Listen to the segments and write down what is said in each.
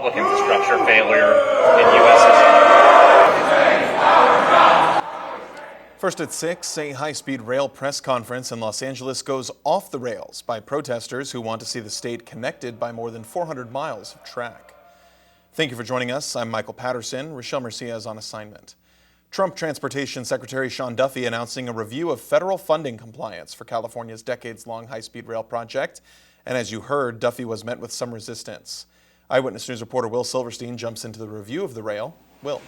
public infrastructure failure in U.S. history. First at 6, a high-speed rail press conference in Los Angeles goes off the rails by protesters who want to see the state connected by more than 400 miles of track. Thank you for joining us. I'm Michael Patterson. Rochelle Mercia is on assignment. Trump Transportation Secretary Sean Duffy announcing a review of federal funding compliance for California's decades-long high-speed rail project. And as you heard, Duffy was met with some resistance. Eyewitness News reporter Will Silverstein jumps into the review of the rail. Will.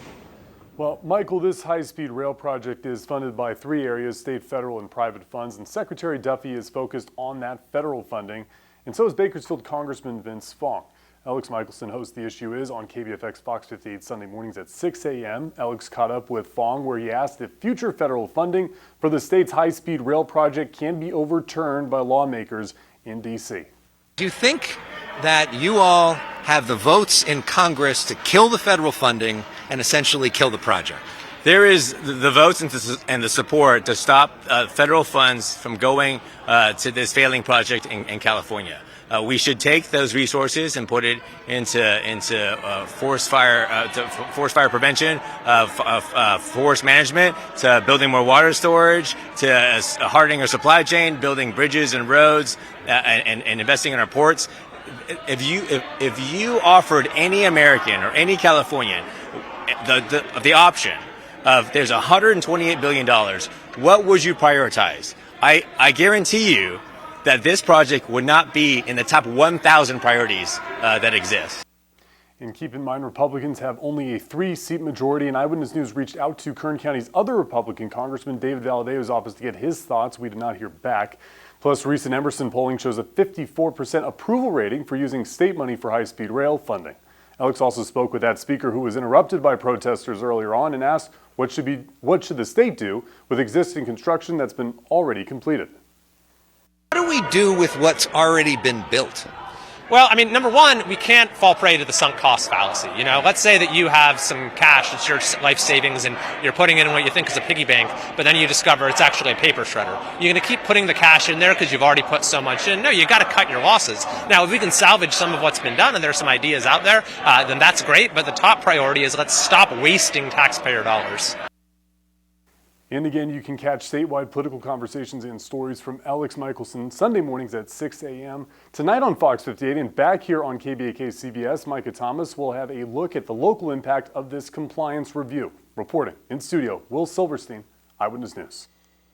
Well, Michael, this high-speed rail project is funded by 3 areas, state, federal, and private funds, and Secretary Duffy is focused on that federal funding, and so is Bakersfield Congressman Vince Fong. Alex Michelson hosts The Issue Is on KBFX Fox 58 Sunday mornings at 6 a.m. Alex caught up with Fong where he asked if future federal funding for the state's high-speed rail project can be overturned by lawmakers in D.C. Do you think that you all have the votes in Congress to kill the federal funding and essentially kill the project? There is the votes and the support to stop federal funds from going to this failing project in California. We should take those resources and put it into forest fire prevention, forest management, to building more water storage, to hardening our supply chain, building bridges and roads, and investing in our ports. If you offered any American or any Californian the option of there's $128 billion, what would you prioritize? I guarantee you that this project would not be in the top 1,000 priorities that exist. And keep in mind, Republicans have only a 3-seat majority, and Eyewitness News reached out to Kern County's other Republican Congressman David Valladeo's office to get his thoughts. We did not hear back. Plus, recent Emerson polling shows a 54% approval rating for using state money for high-speed rail funding. Alex also spoke with that speaker who was interrupted by protesters earlier on and asked what should the state do with existing construction that's been already completed. What do we do with what's already been built? Well, I mean, number one, we can't fall prey to the sunk cost fallacy. You know, let's say that you have some cash, it's your life savings, and you're putting it in what you think is a piggy bank, but then you discover it's actually a paper shredder. You're going to keep putting the cash in there because you've already put so much in. No, you got to cut your losses. Now, if we can salvage some of what's been done, and there's some ideas out there, then that's great. But the top priority is let's stop wasting taxpayer dollars. And again, you can catch statewide political conversations and stories from Alex Michelson Sunday mornings at 6 a.m. Tonight on Fox 58 and back here on KBAK CBS, Micah Thomas will have a look at the local impact of this compliance review. Reporting in studio, Will Silverstein, Eyewitness News.